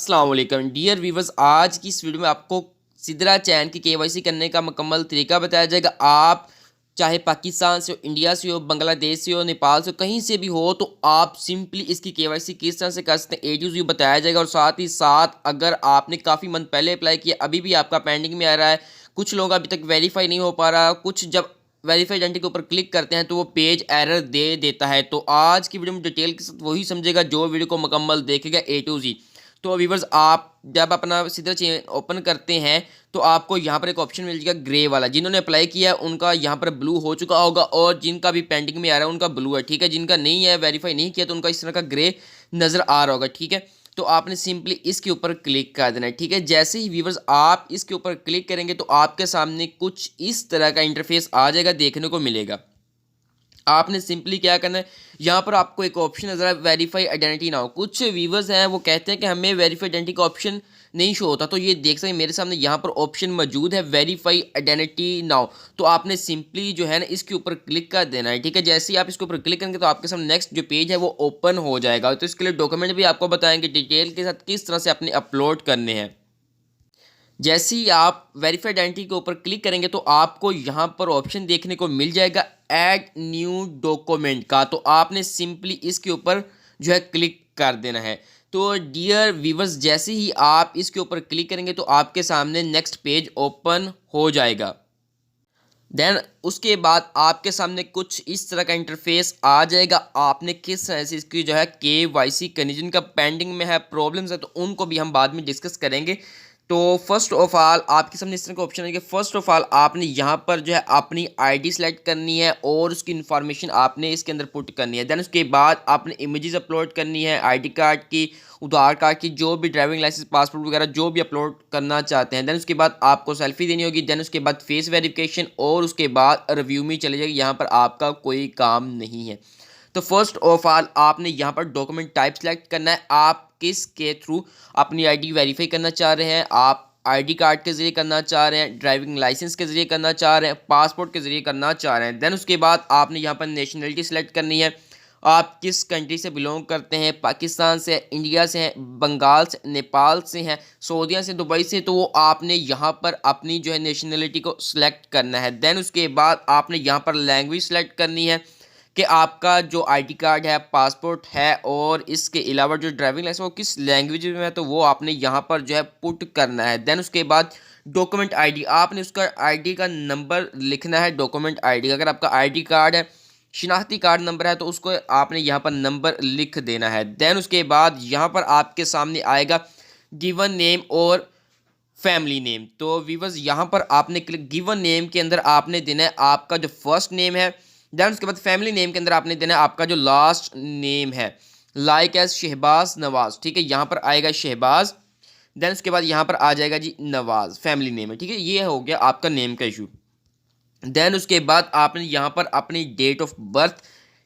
अस्सलाम वालेकुम dear viewers. आज की इस वीडियो में आपको सिदरा चैन की केवाईसी करने का मुकम्मल तरीका बताया जाएगा। आप चाहे पाकिस्तान से हो, इंडिया से हो, बांग्लादेश से हो, नेपाल से हो, कहीं से भी हो तो आप सिंपली इसकी केवाईसी किस तरह से कर सकते हैं A to Z बताया जाएगा। और साथ ही साथ अगर आपने काफ़ी मंथ पहले अप्लाई किया, अभी भी आपका पेंडिंग में आ रहा है, कुछ लोग अभी तक वेरीफाई नहीं हो पा रहा, कुछ जब वेरीफाई आइडेंटिटी के ऊपर क्लिक करते हैं तो वो पेज एरर दे देता है। तो आज की वीडियो में डिटेल के साथ वही समझेगा जो वीडियो को मुकम्मल देखेगा A to Z। तो व्यूवर्स, आप जब अपना सीधा चेन ओपन करते हैं तो आपको यहाँ पर एक ऑप्शन मिल जाएगा ग्रे वाला। जिन्होंने अप्लाई किया है उनका यहाँ पर ब्लू हो चुका होगा और जिनका भी पेंडिंग में आ रहा है उनका ब्लू है, ठीक है। जिनका नहीं है, वेरीफाई नहीं किया, तो उनका इस तरह का ग्रे नज़र आ रहा होगा, ठीक है। तो आपने सिंपली इसके ऊपर क्लिक कर देना है, ठीक है। जैसे ही व्यूवर्स आप इसके ऊपर क्लिक करेंगे तो आपके सामने कुछ इस तरह का इंटरफेस आ जाएगा, देखने को मिलेगा। आपने सिंपली क्या करना है, यहाँ पर आपको एक ऑप्शन नजर है वेरीफाई आइडेंटिटी नाउ। कुछ व्यूवर्स हैं वो कहते हैं कि हमें वेरीफाई आइडेंटिटी का ऑप्शन नहीं शो होता, तो ये देख सकते हैं मेरे सामने यहाँ पर ऑप्शन मौजूद है वेरीफाई आइडेंटिटी नाउ। तो आपने सिंपली जो है ना इसके ऊपर क्लिक कर देना है, ठीक है। जैसे ही आप इसके ऊपर क्लिक करेंगे तो आपके सामने नेक्स्ट जो पेज है वो ओपन हो जाएगा। तो इसके लिए डॉक्यूमेंट भी आपको बताएंगे डिटेल के साथ किस तरह से अपने अपलोड करने हैं। जैसे ही आप वेरीफाइड आइडेंटिटी के ऊपर क्लिक करेंगे तो आपको यहाँ पर ऑप्शन देखने को मिल जाएगा ऐड न्यू डॉक्यूमेंट का। तो आपने सिंपली इसके ऊपर जो है क्लिक कर देना है। तो डियर व्यूवर्स, जैसे ही आप इसके ऊपर क्लिक करेंगे तो आपके सामने नेक्स्ट पेज ओपन हो जाएगा। देन उसके बाद आपके सामने कुछ इस तरह का इंटरफेस आ जाएगा। आपने किस तरह से इसकी जो है KYC करनी, जिनका पेंडिंग में है, प्रॉब्लम्स है, तो उनको भी हम बाद में डिस्कस करेंगे। तो फर्स्ट ऑफ ऑल आपके सामने इस तरह का ऑप्शन है कि फर्स्ट ऑफ ऑल आपने यहाँ पर जो है अपनी ID सेलेक्ट करनी है और उसकी इन्फॉर्मेशन आपने इसके अंदर पुट करनी है। देन उसके बाद आपने इमेजेस अपलोड करनी है ID कार्ड की, आधार कार्ड की, जो भी ड्राइविंग लाइसेंस, पासपोर्ट वगैरह जो भी अपलोड करना चाहते हैं। देन उसके बाद आपको सेल्फी देनी होगी। देन उसके बाद फेस वेरिफिकेशन और उसके बाद रिव्यू में चले जाएगी। यहाँ पर आपका कोई काम नहीं है। तो फर्स्ट ऑफ ऑल आपने यहाँ पर डॉक्यूमेंट टाइप सेलेक्ट करना है। आप किस के थ्रू अपनी ID वेरीफाई करना चाह रहे हैं? आप ID कार्ड के ज़रिए करना चाह रहे हैं, ड्राइविंग लाइसेंस के ज़रिए करना चाह रहे हैं, पासपोर्ट के ज़रिए करना चाह रहे हैं। देन उसके बाद आपने यहाँ पर नेशनलिटी सेलेक्ट करनी है। आप किस कंट्री से बिलोंग करते हैं? पाकिस्तान से, इंडिया से हैं, बंगाल से, नेपाल से हैं, सऊदीया से, दुबई से, तो वो आपने यहाँ पर अपनी जो है नेशनलिटी को सिलेक्ट करना है। देन उसके बाद आपने यहाँ पर लैंग्वेज सेलेक्ट करनी है कि आपका जो ID कार्ड है, पासपोर्ट है और इसके अलावा जो ड्राइविंग लाइसेंस वो किस लैंग्वेज में है, तो वो आपने यहाँ पर जो है पुट करना है। देन उसके बाद डॉक्यूमेंट ID, आपने उसका ID का नंबर लिखना है। डॉक्यूमेंट ID, अगर आपका ID कार्ड है, शिनाख्ती कार्ड नंबर है, तो उसको आपने यहाँ पर नंबर लिख देना है। देन उसके बाद यहाँ पर आपके सामने आएगा गिवन नेम और फैमिली नेम। तो वीवर्स यहाँ पर आपने क्लिक, गिवन नेम के अंदर आपने देना है आपका जो फर्स्ट नेम है। देन उसके बाद फैमिली नेम के अंदर आपने देना है आपका जो लास्ट नेम है, लाइक एज शहबाज नवाज, ठीक है। यहाँ पर आएगा शहबाज। देन उसके बाद यहाँ पर आ जाएगा जी नवाज, फैमिली नेम है, ठीक है। ये हो गया आपका नेम का इशू। देन उसके बाद आपने यहाँ पर अपनी डेट ऑफ बर्थ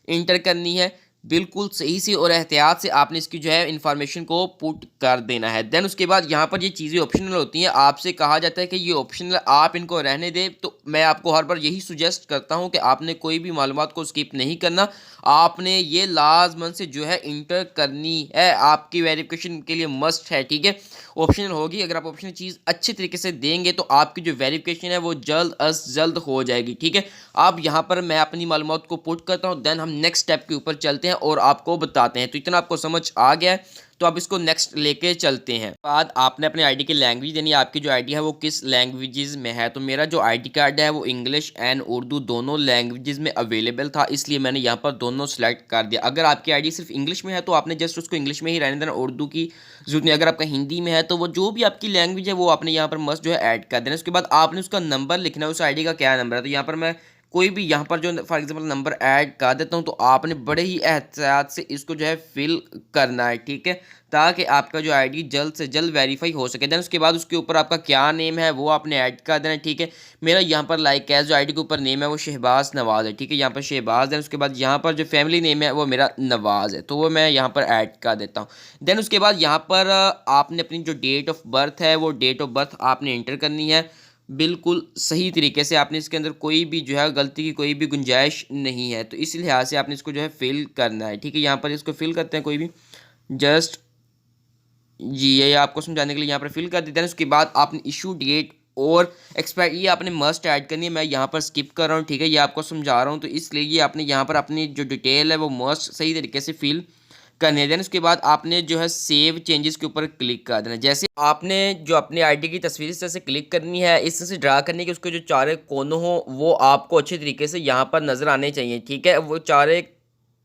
इंटर करनी है, बिल्कुल सही से और एहतियात से आपने इसकी जो है इन्फॉर्मेशन को पुट कर देना है। देन उसके बाद यहाँ पर ये चीज़ें ऑप्शनल होती हैं, आपसे कहा जाता है कि ये ऑप्शनल, आप इनको रहने दें। तो मैं आपको हर बार यही सुजेस्ट करता हूँ कि आपने कोई भी मालूमात को स्किप नहीं करना, आपने ये लाजमन से जो है इंटर करनी है, आपकी वेरिफिकेशन के लिए मस्ट है, ठीक है। ऑप्शनल होगी, अगर आप ऑप्शनल चीज़ अच्छे तरीके से देंगे तो आपकी जो वेरिफिकेशन है वो जल्द अज जल्द हो जाएगी, ठीक है। अब यहाँ पर मैं अपनी मालूमात को पुट करता हूँ, देन हम नेक्स्ट स्टेप के ऊपर चलते हैं और आपको बताते हैं। तो इतना आपको समझ आ गया है, तो आप इसको नेक्स्ट लेके चलते हैं। बाद आपने अपने ID की लैंग्वेज देनी है, आपकी जो ID है वो किस लैंग्वेजेस में है। तो मेरा जो ID कार्ड है वो इंग्लिश एंड उर्दू दोनों लैंग्वेजेस में अवेलेबल था, इसलिए मैंने यहाँ पर दोनों सेलेक्ट कर दिया। अगर आपकी ID सिर्फ इंग्लिश में है तो आपने जस्ट उसको इंग्लिश में ही रहने देना, उर्दू की जरूरत नहीं। अगर आपका हिंदी में है तो वो जो भी आपकी लैंग्वेज है वो आपने यहाँ पर मस्ट जो है ऐड कर देना। उसके बाद आपने उसका नंबर लिखना है, उस ID का क्या नंबर है। तो यहाँ पर मैं कोई भी यहाँ पर जो फॉर एग्जांपल नंबर ऐड कर देता हूँ, तो आपने बड़े ही एहतियात से इसको जो है फिल करना है, ठीक है, ताकि आपका जो ID जल्द से जल्द वेरीफाई हो सके। देन उसके बाद उसके ऊपर आपका क्या नेम है वो आपने ऐड कर देना है, ठीक है। मेरा यहाँ पर लाइक कैश जो ID के ऊपर नेम है वो शहबाज नवाज है, ठीक है, यहाँ पर शहबाज। देन उसके बाद यहाँ पर जो फैमिली नेम है वो मेरा नवाज है, तो वो मैं यहाँ पर ऐड कर देता हूँ। देन उसके बाद यहाँ पर आपने अपनी जो डेट ऑफ बर्थ है वो डेट ऑफ बर्थ आपने इंटर करनी है, बिल्कुल सही तरीके से। आपने इसके अंदर कोई भी जो है गलती की कोई भी गुंजाइश नहीं है, तो इस लिहाज से आपने इसको जो है फिल करना है, ठीक है। यहाँ पर इसको फिल करते हैं कोई भी, जस्ट जी, ये आपको समझाने के लिए यहाँ पर फिल कर देते हैं। उसके बाद आपने इशू डेट और एक्सपायर ये आपने मस्ट ऐड करनी है। मैं यहाँ पर स्किप कर रहा हूँ, ठीक है, ये आपको समझा रहा हूँ, तो इसलिए ये आपने यहाँ पर अपनी जो डिटेल है वो मस्ट सही तरीके से फिल करने है। देन उसके बाद आपने जो है सेव चेंजेस के ऊपर क्लिक कर देना। जैसे आपने जो अपने आईडी की तस्वीर इस तरह से क्लिक करनी है, इस तरह से ड्रा करनी है कि उसके जो चारे कोनों हो वो आपको अच्छे तरीके से यहाँ पर नज़र आने चाहिए, ठीक है। वो चारे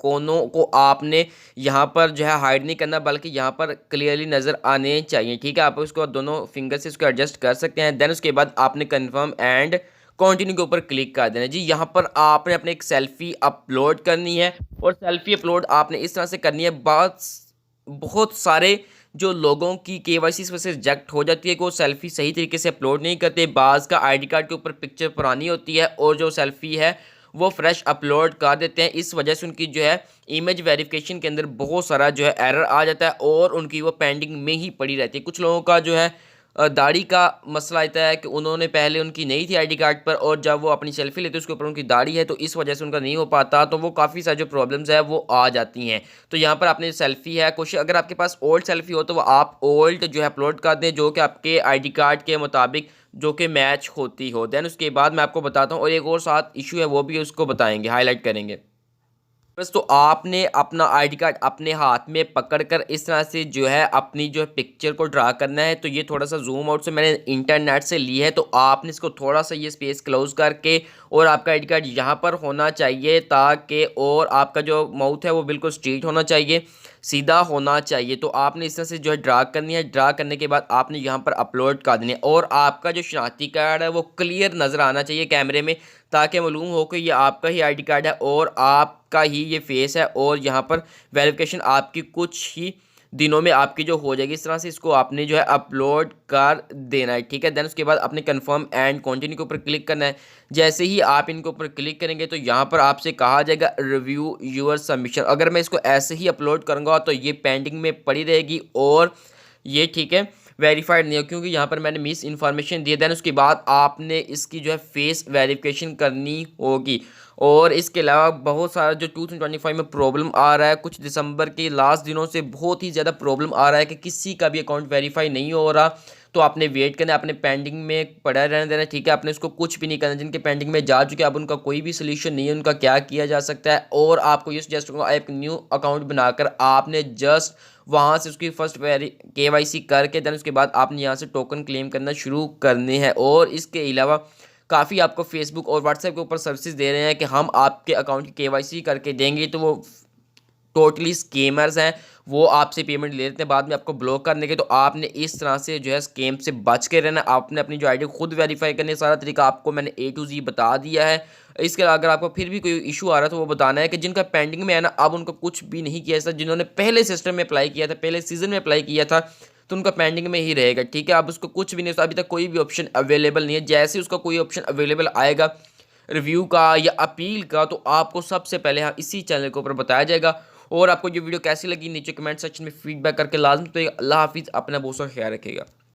कोनों को आपने यहाँ पर जो है हाइड नहीं करना, बल्कि यहाँ पर क्लियरली नज़र आने चाहिए, ठीक है। आप उसको दोनों फिंगर से इसको एडजस्ट कर सकते हैं। देन उसके बाद आपने कन्फर्म एंड कंटिन्यू के ऊपर क्लिक कर देना। जी, यहाँ पर आपने अपने एक सेल्फी अपलोड करनी है और सेल्फी अपलोड आपने इस तरह से करनी है। बहुत सारे जो लोगों की केवाईसी इस वजह से रिजेक्ट हो जाती है कि वो सेल्फी सही तरीके से अपलोड नहीं करते। बाज़ का आईडी कार्ड के ऊपर पिक्चर पुरानी होती है और जो सेल्फी है वो फ्रेश अपलोड कर देते हैं। इस वजह से उनकी जो है इमेज वेरिफिकेशन के अंदर बहुत सारा जो है एरर आ जाता है और उनकी वो पेंडिंग में ही पड़ी रहती है। कुछ लोगों का जो है दाढ़ी का मसला आता है कि उन्होंने पहले उनकी नहीं थी आईडी कार्ड पर, और जब वो अपनी सेल्फी लेते हैं उसके ऊपर उनकी दाढ़ी है, तो इस वजह से उनका नहीं हो पाता, तो वो काफ़ी सारी जो प्रॉब्लम्स है वो आ जाती हैं। तो यहाँ पर आपने सेल्फी है, कोशिश अगर आपके पास ओल्ड सेल्फी हो तो वो आप ओल्ड जो है अपलोड कर दें जो कि आपके आईडी कार्ड के मुताबिक जो कि मैच होती हो। देन उसके बाद मैं आपको बताता हूँ, और एक और साथ इशू है वो भी उसको बताएंगे, हाईलाइट करेंगे। बस तो आपने अपना आईडी कार्ड अपने हाथ में पकड़कर इस तरह से जो है अपनी जो है पिक्चर को ड्रा करना है। तो ये थोड़ा सा जूम आउट से मैंने इंटरनेट से ली है, तो आपने इसको थोड़ा सा ये स्पेस क्लोज करके और आपका आईडी कार्ड यहाँ पर होना चाहिए, ताकि और आपका जो माउथ है वो बिल्कुल स्ट्रेट होना चाहिए, सीधा होना चाहिए। तो आपने इस तरह से जो है ड्रा करनी है। ड्रा करने के बाद आपने यहाँ पर अपलोड कर देनी है और आपका जो शनाख्ती कार्ड है वो क्लियर नज़र आना चाहिए कैमरे में, ताकि मालूम हो कि ये आपका ही आईडी कार्ड है और आपका ही ये फेस है, और यहाँ पर वेरिफिकेशन आपकी कुछ ही दिनों में आपकी जो हो जाएगी। इस तरह से इसको आपने जो है अपलोड कर देना है, ठीक है। देन उसके बाद आपने कंफर्म एंड कंटिन्यू के ऊपर क्लिक करना है। जैसे ही आप इनके ऊपर क्लिक करेंगे तो यहाँ पर आपसे कहा जाएगा रिव्यू योर सबमिशन। अगर मैं इसको ऐसे ही अपलोड करूँगा तो ये पेंडिंग में पड़ी रहेगी और ये, ठीक है, वेरीफाइड नहीं हो, क्योंकि यहाँ पर मैंने मिस इन्फॉर्मेशन दी है। देन उसके बाद आपने इसकी जो है फेस वेरिफिकेशन करनी होगी। और इसके अलावा बहुत सारा जो 2025 में प्रॉब्लम आ रहा है, कुछ दिसंबर के लास्ट दिनों से बहुत ही ज़्यादा प्रॉब्लम आ रहा है कि किसी का भी अकाउंट वेरीफाई नहीं हो रहा। तो आपने वेट करना है, अपने पेंडिंग में पड़ा रहने देना, ठीक है। आपने उसको कुछ भी नहीं करना। जिनके पेंडिंग में जा चुके हैं अब उनका कोई भी सोल्यूशन नहीं है, उनका क्या किया जा सकता है। और आपको ये सजेस्ट करूँगा, एक न्यू अकाउंट बनाकर आपने जस्ट वहाँ से उसकी फर्स्ट केवाईसी करके देन उसके बाद आपने यहाँ से टोकन क्लेम करना शुरू करने हैं। और इसके अलावा काफ़ी आपको फेसबुक और व्हाट्सएप के ऊपर सर्विसेज दे रहे हैं कि हम आपके अकाउंट की केवाईसी करके देंगे, तो वो टोटली स्केमर्स हैं, वो आपसे पेमेंट ले लेते हैं बाद में आपको ब्लॉक करने के। तो आपने इस तरह से जो है स्केम से बच के रहना। आपने अपनी जो आईडी खुद वेरीफाई करने, सारा तरीका आपको मैंने A to Z बता दिया है। इसके अलावा अगर आपको फिर भी कोई इशू आ रहा है तो वो बताना है कि जिनका पेंडिंग में है ना, अब उनको कुछ भी नहीं किया था, जिन्होंने पहले सिस्टम में अप्लाई किया था, पहले सीजन में अप्लाई किया था, तो उनका पेंडिंग में ही रहेगा, ठीक है। अब उसको कुछ भी नहीं, अभी तक कोई भी ऑप्शन अवेलेबल नहीं है। जैसे उसका कोई ऑप्शन अवेलेबल आएगा रिव्यू का या अपील का, तो आपको सबसे पहले हाँ इसी चैनल के ऊपर बताया जाएगा। और आपको ये वीडियो कैसी लगी नीचे कमेंट सेक्शन में फीडबैक करके लाजमी। तो अल्लाह हाफिज़, अपना बहुत सा ख्याल रखिएगा।